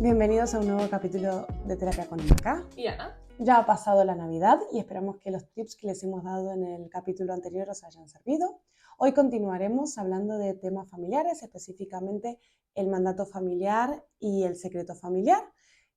Bienvenidos a un nuevo capítulo de Terapia con Maca. Y Ana. Ya ha pasado la Navidad y esperamos que los tips que les hemos dado en el capítulo anterior os hayan servido. Hoy continuaremos hablando de temas familiares, específicamente el mandato familiar y el secreto familiar.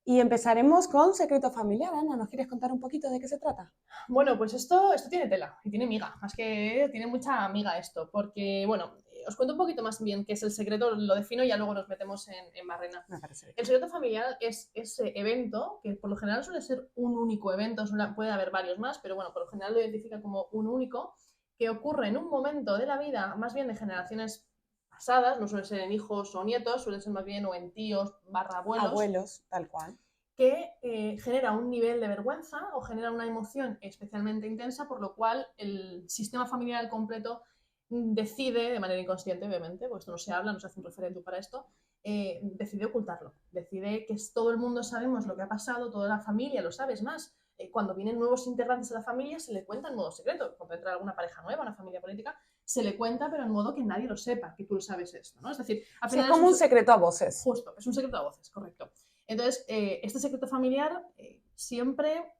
Y empezaremos con secreto familiar. Ana, ¿nos quieres contar un poquito de qué se trata? Bueno, pues esto tiene tela y tiene miga, más que tiene mucha miga esto, porque, bueno, os cuento un poquito más bien qué es el secreto, lo defino y ya luego nos metemos en barrena. Me parece bien. El secreto familiar es ese evento, que por lo general suele ser un único evento, puede haber varios más, pero bueno, por lo general lo identifica como un único, que ocurre en un momento de la vida, más bien de generaciones pasadas, no suele ser en hijos o nietos, suele ser más bien o en tíos / abuelos. Abuelos, tal cual. Que genera un nivel de vergüenza o genera una emoción especialmente intensa, por lo cual el sistema familiar al completo decide, de manera inconsciente obviamente, porque esto no se habla, no se hace un referéndum para esto, decide ocultarlo, decide que todo el mundo sabemos lo que ha pasado, toda la familia lo sabe, es más, cuando vienen nuevos integrantes de la familia se le cuenta en modo secreto, cuando entra alguna pareja nueva, una familia política, se le cuenta pero en modo que nadie lo sepa, que tú lo sabes esto, ¿no? Es decir, al final es como un secreto a voces. Justo, es un secreto a voces, correcto. Entonces, este secreto familiar siempre,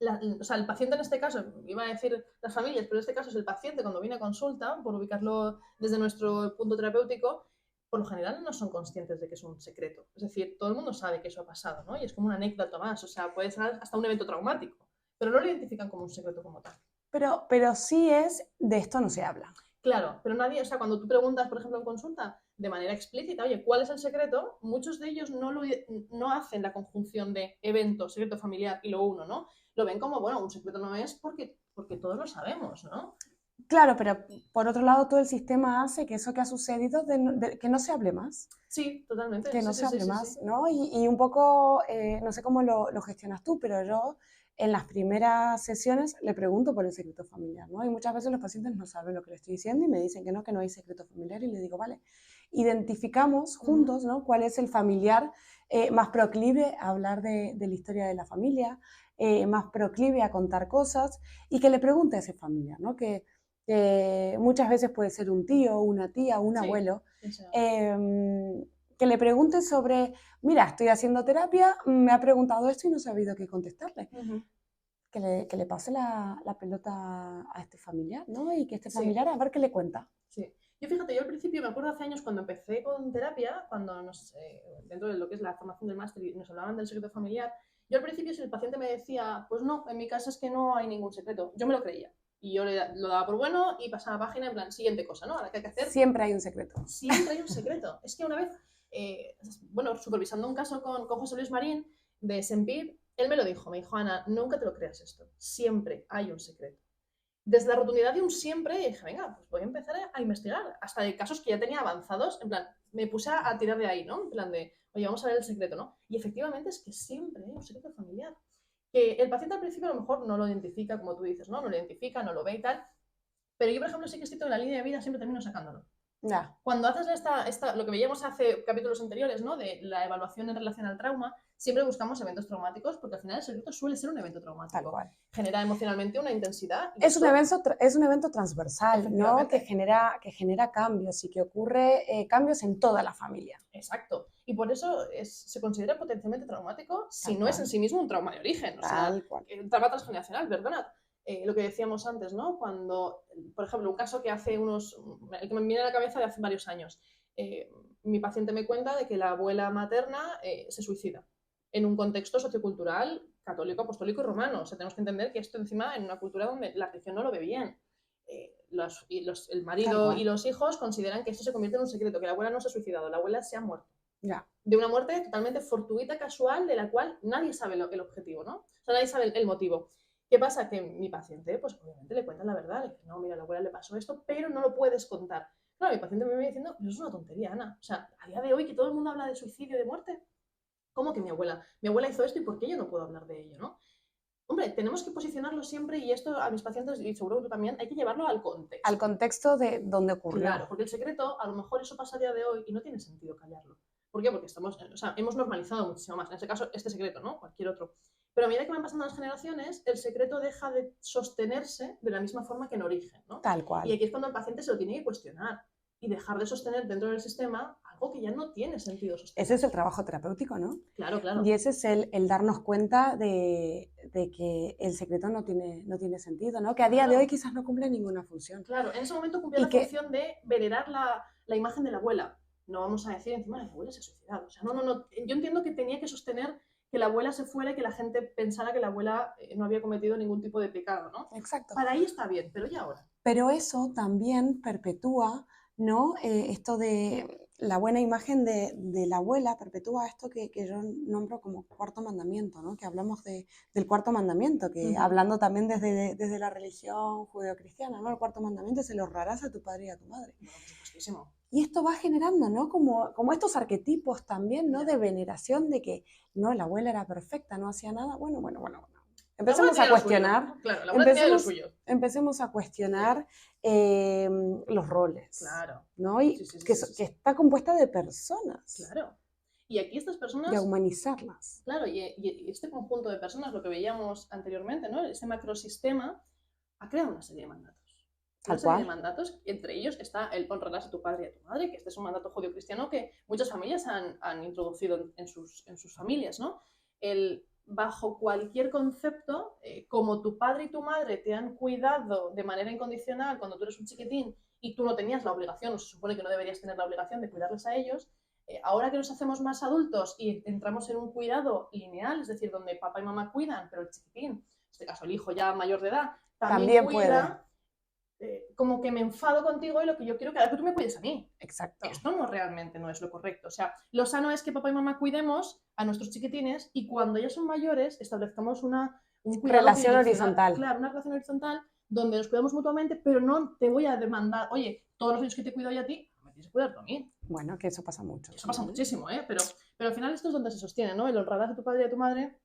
o sea, el paciente en este caso, iba a decir las familias, pero en este caso es el paciente cuando viene a consulta, por ubicarlo desde nuestro punto terapéutico, por lo general no son conscientes de que es un secreto. Es decir, todo el mundo sabe que eso ha pasado, ¿no? Y es como una anécdota más, o sea, puede ser hasta un evento traumático, pero no lo identifican como un secreto como tal. Pero sí es, de esto no se habla. Claro, pero nadie, o sea, cuando tú preguntas, por ejemplo, en consulta, de manera explícita, oye, ¿cuál es el secreto? Muchos de ellos no hacen la conjunción de evento, secreto familiar y lo uno, ¿no? Lo ven como, bueno, un secreto no es porque todos lo sabemos, ¿no? Claro, pero por otro lado todo el sistema hace que eso que ha sucedido, que no se hable más. Sí, totalmente. Que no Sí, se sí, sí, hable sí, más, sí. ¿no? Y un poco, no sé cómo lo gestionas tú, pero yo en las primeras sesiones le pregunto por el secreto familiar, ¿no? Y muchas veces los pacientes no saben lo que le estoy diciendo y me dicen que no hay secreto familiar y le digo, vale, identificamos juntos, ¿no? ¿Cuál es el familiar más proclive a hablar de la historia de la familia, más proclive a contar cosas y que le pregunte a ese familiar, ¿no? Que muchas veces puede ser un tío, una tía, un Sí, abuelo. eso. Que le pregunte sobre, mira, estoy haciendo terapia, me ha preguntado esto y no he sabido qué contestarle. Que le pase la pelota a este familiar, ¿no? Y que este familiar a ver qué le cuenta. Sí. Yo fíjate, yo al principio me acuerdo hace años cuando empecé con terapia, cuando dentro de lo que es la formación del máster nos hablaban del secreto familiar, yo al principio si el paciente me decía, pues no, en mi casa es que no hay ningún secreto, yo me lo creía. Y yo lo daba por bueno y pasaba página en plan, siguiente cosa, ¿no? Ahora, ¿qué hay que hacer? Siempre hay un secreto. Siempre hay un secreto. Es que una vez, bueno, supervisando un caso con José Luis Marín de Sempir, él me lo dijo, me dijo, Ana, nunca te lo creas esto, siempre hay un secreto. Desde la rotundidad de un siempre dije, venga, pues voy a empezar a investigar, hasta de casos que ya tenía avanzados, en plan, me puse a tirar de ahí, ¿no? En plan de, oye, vamos a ver el secreto, ¿no? Y efectivamente es que siempre hay un secreto familiar. Que el paciente al principio a lo mejor no lo identifica, como tú dices, ¿no? No lo identifica, no lo ve y tal, pero yo, por ejemplo, sí que estoy en la línea de vida, siempre termino sacándolo. Ya. Cuando haces lo que veíamos hace capítulos anteriores, ¿no? De la evaluación en relación al trauma, siempre buscamos eventos traumáticos porque al final el secreto suele ser un evento traumático. Tal cual. Genera emocionalmente una intensidad. Y es un evento transversal, ¿no? Que genera cambios y que ocurre cambios en toda la familia. Exacto. Y por eso se considera potencialmente traumático si no es en sí mismo un trauma de origen. O sea, un trauma transgeneracional, perdonad. Lo que decíamos antes, ¿no? Cuando, por ejemplo, un caso que hace el que me viene a la cabeza de hace varios años, mi paciente me cuenta de que la abuela materna se suicida en un contexto sociocultural católico, apostólico y romano. O sea, tenemos que entender que esto encima en una cultura donde la religión no lo ve bien. El marido y los hijos consideran que esto se convierte en un secreto, que la abuela no se ha suicidado, la abuela se ha muerto. Ya. De una muerte totalmente fortuita, casual, de la cual nadie sabe el objetivo, ¿no? O sea, nadie sabe el motivo. ¿Qué pasa? Que mi paciente, pues obviamente le cuenta la verdad, le dice, no, mira, a la abuela le pasó esto, pero no lo puedes contar. Claro, mi paciente me viene diciendo, pero es una tontería, Ana. O sea, a día de hoy que todo el mundo habla de suicidio, de muerte, ¿cómo que mi abuela hizo esto y por qué yo no puedo hablar de ello, ¿no? Hombre, tenemos que posicionarlo siempre y esto a mis pacientes, y seguro que tú también, hay que llevarlo al contexto. Al contexto de donde ocurrió. Claro, porque el secreto, a lo mejor eso pasa a día de hoy y no tiene sentido callarlo. ¿Por qué? Porque hemos normalizado muchísimo más. En este caso, este secreto, ¿no? Cualquier otro. Pero a medida que van pasando las generaciones, el secreto deja de sostenerse de la misma forma que en origen, ¿no? Tal cual. Y aquí es cuando el paciente se lo tiene que cuestionar. y dejar de sostener dentro del sistema algo que ya no tiene sentido sostener. Ese es el trabajo terapéutico, ¿no? Claro, claro. Y ese es el darnos cuenta de que el secreto no tiene sentido, ¿no? Que a día de hoy quizás no cumple ninguna función. Claro, en ese momento cumplía la función de venerar la imagen de la abuela. No vamos a decir encima la abuela se ha suicidado. O sea, no. Yo entiendo que tenía que sostener que la abuela se fuera y que la gente pensara que la abuela no había cometido ningún tipo de pecado, ¿no? Exacto. Para ahí está bien, pero ¿y ahora? Pero eso también perpetúa, ¿no? Esto de la buena imagen de la abuela, perpetúa esto que yo nombro como cuarto mandamiento, ¿no? Que hablamos del cuarto mandamiento, que hablando también desde la religión judeocristiana, ¿no? El cuarto mandamiento es el honrarás a tu padre y a tu madre. Bueno, por supuestísimo. Y esto va generando, ¿no? Como estos arquetipos también, ¿no? De veneración de que, no, la abuela era perfecta, no hacía nada. Bueno. Empecemos a cuestionar. Claro, la abuela tenía lo suyo. Empecemos a cuestionar los roles. Claro. ¿no? Y que está compuesta de personas. Claro. Y aquí estas personas... Y a humanizarlas. Claro, y este conjunto de personas, lo que veíamos anteriormente, ¿no? Ese macrosistema ha creado una serie de mandatos. Una serie de mandatos, entre ellos está el honrarás a tu padre y a tu madre, que este es un mandato judio-cristiano que muchas familias han introducido en sus familias, ¿no? El bajo cualquier concepto, como tu padre y tu madre te han cuidado de manera incondicional cuando tú eres un chiquitín y tú no tenías la obligación, o se supone que no deberías tener la obligación de cuidarles a ellos, ahora que nos hacemos más adultos y entramos en un cuidado lineal, es decir, donde papá y mamá cuidan, pero el chiquitín, en este caso el hijo ya mayor de edad, también cuida, como que me enfado contigo y lo que yo quiero es que tú me cuides a mí. Exacto. Esto realmente no es lo correcto. O sea, lo sano es que papá y mamá cuidemos a nuestros chiquitines y cuando ya son mayores establezcamos un relación horizontal. Claro, una relación horizontal donde nos cuidamos mutuamente, pero no te voy a demandar, oye, todos los años que te cuido yo a ti, me tienes que cuidar tú a mí. Bueno, que eso pasa mucho. Eso pasa muchísimo, ¿eh? Pero al final esto es donde se sostiene, ¿no? El honrar a tu padre y a tu madre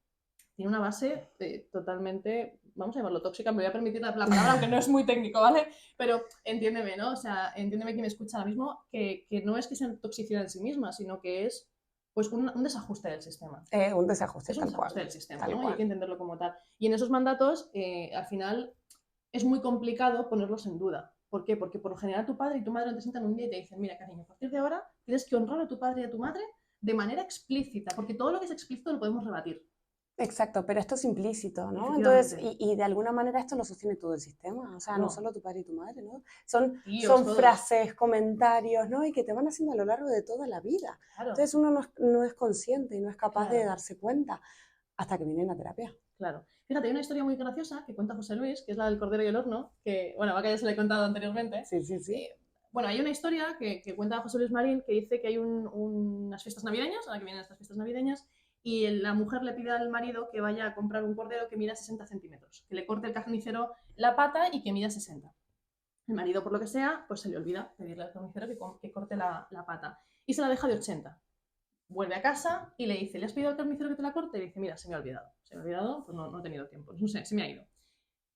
tiene una base totalmente, vamos a llamarlo tóxica, me voy a permitir la palabra, aunque no es muy técnico, ¿vale? Pero entiéndeme, ¿no? O sea, entiéndeme que me escucha ahora mismo, que no es que sea toxicidad en sí misma, sino que es pues un desajuste del sistema. Un desajuste, es un desajuste del sistema, ¿no? Y hay que entenderlo como tal. Y en esos mandatos, al final, es muy complicado ponerlos en duda. ¿Por qué? Porque por lo general tu padre y tu madre te sientan un día y te dicen, mira, cariño, a partir de ahora tienes que honrar a tu padre y a tu madre de manera explícita, porque todo lo que es explícito lo podemos rebatir. Exacto, pero esto es implícito, ¿no? Entonces, y de alguna manera esto lo sostiene todo el sistema, o sea, no solo tu padre y tu madre, ¿no? Son frases, comentarios, ¿no? Y que te van haciendo a lo largo de toda la vida. Claro. Entonces uno no es consciente y no es capaz de darse cuenta hasta que viene la terapia. Claro. Fíjate, hay una historia muy graciosa que cuenta José Luis, que es la del cordero y el horno, que, bueno, va que ya se la he contado anteriormente. Sí. Bueno, hay una historia que cuenta José Luis Marín que dice que hay unas fiestas navideñas, a la que vienen estas fiestas navideñas, y la mujer le pide al marido que vaya a comprar un cordero que mida 60 centímetros, que le corte el carnicero la pata y que mida 60. El marido, por lo que sea, pues se le olvida pedirle al carnicero que corte la pata y se la deja de 80. Vuelve a casa y le dice, ¿le has pedido al carnicero que te la corte? Y dice, mira, se me ha olvidado, pues no he tenido tiempo, no sé, se me ha ido.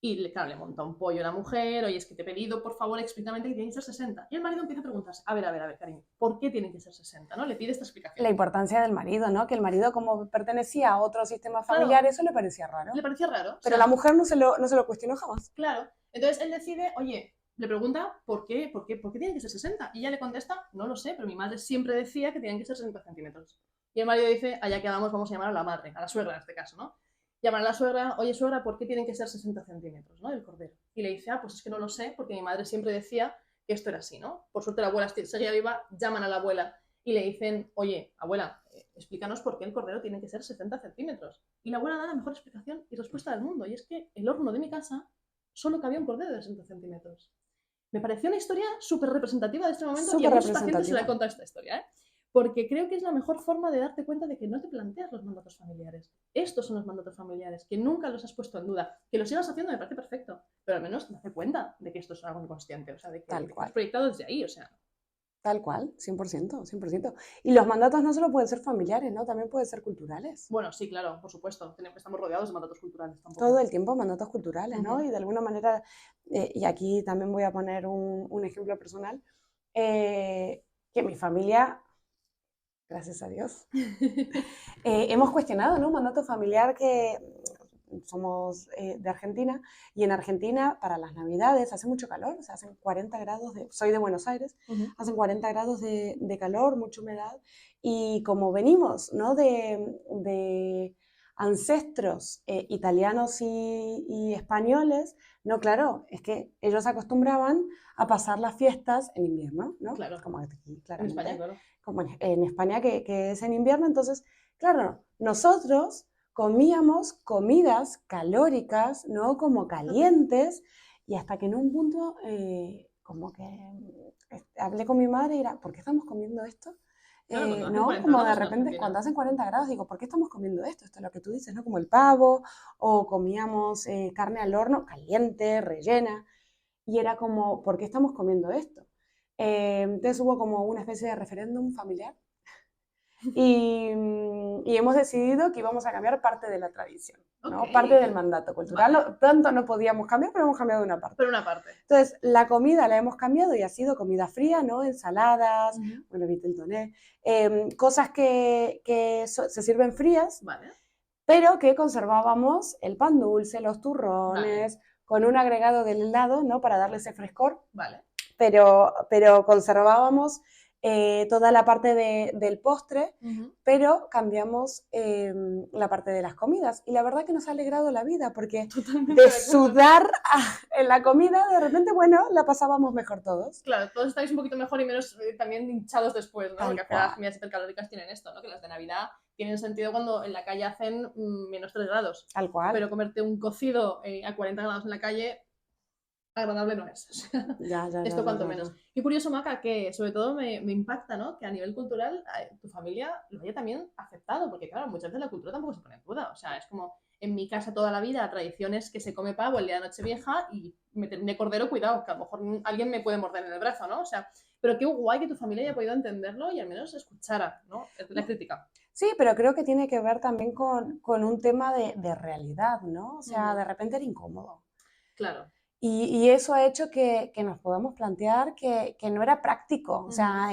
Y claro, le monta un pollo a la mujer, oye, es que te he pedido, por favor, explícitamente que tienen que ser 60. Y el marido empieza a preguntarse, a ver, cariño, ¿por qué tienen que ser 60? ¿No? Le pide esta explicación. La importancia del marido, ¿no? Que el marido, como pertenecía a otro sistema familiar, claro, eso le parecía raro. Le parecía raro. Pero la mujer no se lo cuestionó jamás. Claro. Entonces él decide, oye, le pregunta, ¿por qué tienen que ser 60? Y ella le contesta, no lo sé, pero mi madre siempre decía que tenían que ser 60 centímetros. Y el marido dice, allá que vamos a llamar a la madre, a la suegra en este caso, ¿no? Llaman a la suegra, oye suegra, ¿por qué tienen que ser 60 centímetros, ¿no? El cordero. Y le dice, pues es que no lo sé, porque mi madre siempre decía que esto era así, ¿no? Por suerte la abuela seguía viva, llaman a la abuela y le dicen, oye, abuela, explícanos por qué el cordero tiene que ser 60 centímetros. Y la abuela da la mejor explicación y respuesta del mundo, y es que el horno de mi casa solo cabía un cordero de 60 centímetros. Me pareció una historia súper representativa de este momento y a muchos pacientes se le ha contado esta historia, ¿eh? Porque creo que es la mejor forma de darte cuenta de que no te planteas los mandatos familiares. Estos son los mandatos familiares, que nunca los has puesto en duda. Que lo sigas haciendo me parece perfecto, pero al menos date cuenta de que esto es algo inconsciente, o sea, de que has proyectado desde ahí, o sea. Tal cual, 100%, 100%. Y los mandatos no solo pueden ser familiares, ¿no? También pueden ser culturales. Bueno, sí, claro, por supuesto. Estamos rodeados de mandatos culturales tampoco. Todo el tiempo mandatos culturales, ¿no? Y de alguna manera, y aquí también voy a poner un ejemplo personal, que mi familia, gracias a Dios, hemos cuestionado, ¿no? Un mandato familiar que somos de Argentina, y en Argentina para las Navidades hace mucho calor, o sea, hacen 40 grados, soy de Buenos Aires, hacen 40 grados de calor, mucha humedad, y como venimos, ¿no? de ancestros italianos y españoles, no, claro, es que ellos acostumbraban a pasar las fiestas en invierno, ¿no? Claro. Como aquí, en España, claro. Como en España que es en invierno, entonces, claro, nosotros comíamos comidas calóricas, ¿no? Como calientes, y hasta que en un punto, como que hablé con mi madre y era, ¿por qué estamos comiendo esto? Claro, ¿no? Como de repente, cuando hacen 40 grados, digo, ¿por qué estamos comiendo esto? Esto es lo que tú dices, ¿no? Como el pavo, o comíamos carne al horno, caliente, rellena, y era como, ¿por qué estamos comiendo esto? Entonces hubo como una especie de referéndum familiar y hemos decidido que íbamos a cambiar parte de la tradición, ¿no? Parte del mandato cultural. Vale. Tanto no podíamos cambiar, pero hemos cambiado una parte. Pero una parte. Entonces, la comida la hemos cambiado y ha sido comida fría, ¿no? Ensaladas, bueno, vitel toné, cosas que se sirven frías, vale. pero que conservábamos el pan dulce, los turrones, vale, con un agregado del helado, ¿no? Para darle ese frescor. Vale. Pero conservábamos toda la parte del postre, pero cambiamos la parte de las comidas. Y la verdad que nos ha alegrado la vida, porque de sudar en la comida, de repente, bueno, la pasábamos mejor todos. Claro, todos estáis un poquito mejor y menos también hinchados después, ¿no? Porque al final las comidas hipercalóricas tienen esto, ¿no? Que las de Navidad tienen sentido cuando en la calle hacen menos 3 grados. Tal cual. Pero comerte un cocido a 40 grados en la calle, agradable no es. O sea, esto cuanto menos. Qué curioso, Maca, que sobre todo me impacta, ¿no? Que a nivel cultural tu familia lo haya también aceptado, porque claro, muchas veces la cultura tampoco se pone en duda. O sea, es como en mi casa toda la vida, tradiciones que se come pavo el día de Nochevieja y me terminé cordero, cuidado, que a lo mejor alguien me puede morder en el brazo, ¿no? O sea, pero qué guay que tu familia haya podido entenderlo y al menos escuchara, ¿no? La crítica. Sí, pero creo que tiene que ver también con un tema de realidad, ¿no? O sea, de repente era incómodo. Claro. Y eso ha hecho que nos podamos plantear que no era práctico, o sea,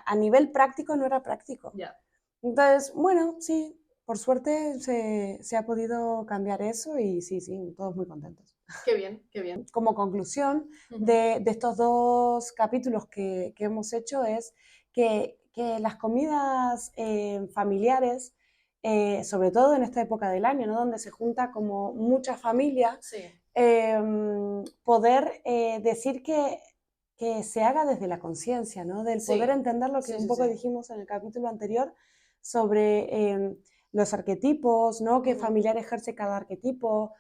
a nivel práctico no era práctico. Yeah. Entonces, bueno, sí, por suerte se ha podido cambiar eso y sí, todos muy contentos. Qué bien, qué bien. Como conclusión de estos 2 capítulos que hemos hecho es que las comidas familiares, sobre todo en esta época del año, ¿no? Donde se junta como mucha familia, sí. Poder decir que se haga desde la conciencia, ¿no? Del poder entender lo que un poco dijimos en el capítulo anterior sobre los arquetipos, ¿no? ¿Qué familiar ejerce cada arquetipo?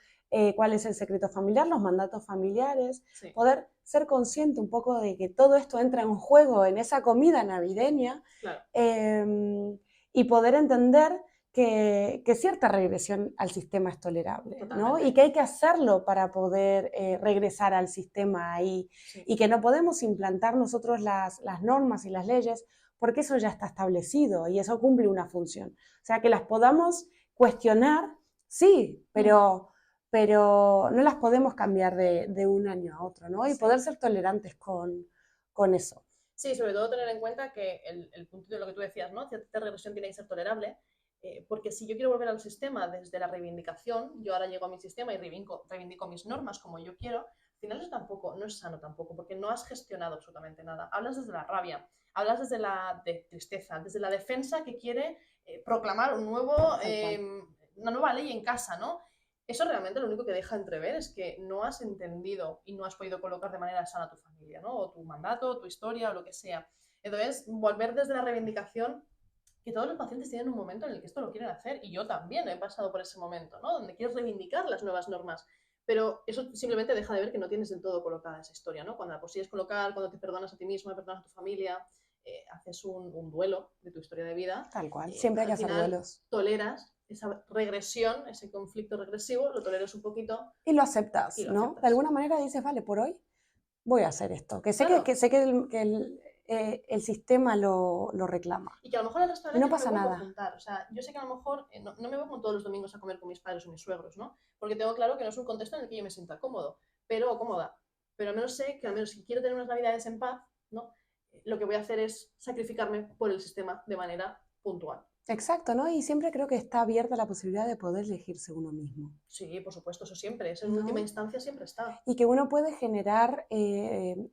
¿Cuál es el secreto familiar? Los mandatos familiares. Sí. Poder ser consciente un poco de que todo esto entra en juego en esa comida navideña. Claro. Y poder entender que cierta regresión al sistema es tolerable, ¿no? Y que hay que hacerlo para poder regresar al sistema ahí. Sí. Y que no podemos implantar nosotros las normas y las leyes porque eso ya está establecido y eso cumple una función. O sea, que las podamos cuestionar, sí, pero no las podemos cambiar de un año a otro, ¿no? Y poder ser tolerantes con eso. Sí, sobre todo tener en cuenta que el punto de lo que tú decías, ¿no? Cierta regresión tiene que ser tolerable. Porque si yo quiero volver al sistema desde la reivindicación, yo ahora llego a mi sistema y reivindico mis normas como yo quiero, al final eso tampoco, no es sano tampoco, porque no has gestionado absolutamente nada. Hablas desde la rabia, hablas desde la tristeza, desde la defensa que quiere proclamar una nueva ley en casa, ¿no? Eso realmente lo único que deja entrever es que no has entendido y no has podido colocar de manera sana a tu familia, ¿no? O tu mandato, tu historia o lo que sea. Entonces, volver desde la reivindicación, que todos los pacientes tienen un momento en el que esto lo quieren hacer, y yo también he pasado por ese momento, ¿no? Donde quieres reivindicar las nuevas normas, pero eso simplemente deja de ver que no tienes del todo colocada esa historia, ¿no? Cuando la consigues colocar, cuando te perdonas a ti mismo, perdonas a tu familia, haces un duelo de tu historia de vida. Tal cual, siempre hay que hacer duelos. Toleras esa regresión, ese conflicto regresivo, lo toleras un poquito. Y lo aceptas, ¿no? De alguna manera dices, vale, por hoy voy a hacer esto, que sé que el sistema lo reclama. Y que a lo mejor el resto del año no pasa nada. Juntar. O sea, yo sé que a lo mejor no me voy todos los domingos a comer con mis padres o mis suegros, ¿no? Porque tengo claro que no es un contexto en el que yo me sienta cómodo, o cómoda. Pero al menos sé que al menos si quiero tener unas navidades en paz, ¿no? Lo que voy a hacer es sacrificarme por el sistema de manera puntual. Exacto, ¿no? Y siempre creo que está abierta la posibilidad de poder elegirse uno mismo. Sí, por supuesto, eso siempre, eso en última instancia siempre está. Y que uno puede generar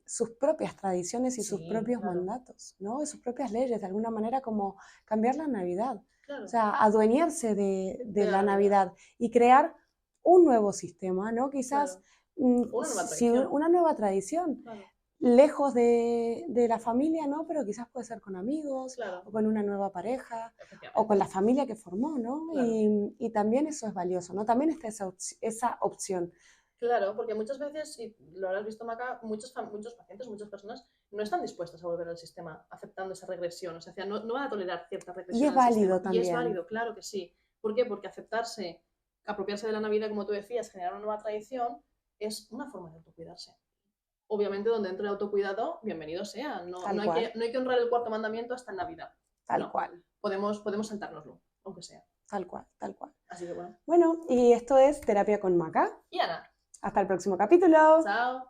sus propias tradiciones y sus Sí, propios claro. mandatos, ¿no? Y sus propias leyes, de alguna manera como cambiar la Navidad. Claro. O sea, adueñarse de la Navidad y crear un nuevo sistema, ¿no? Quizás una nueva tradición. Claro. Lejos de la familia, ¿no? Pero quizás puede ser con amigos, Claro. o con una nueva pareja, o con la familia que formó, ¿no? Claro. Y también eso es valioso, ¿no? También está esa opción. Claro, porque muchas veces, y lo habrás visto, Maca, muchos pacientes, muchas personas no están dispuestas a volver al sistema aceptando esa regresión. O sea, no van a tolerar cierta regresión. Y es válido sistema. también. Y es válido, claro que sí. ¿Por qué? Porque aceptarse, apropiarse de la Navidad, como tú decías, generar una nueva tradición, es una forma de autocuidarse. Obviamente, donde entre el autocuidado, bienvenido sea. No hay que honrar el cuarto mandamiento hasta en Navidad. Tal cual. Podemos saltárnoslo, aunque sea. Tal cual, tal cual. Así que bueno. Bueno, y esto es Terapia con Maca. Y Ana. Hasta el próximo capítulo. Chao.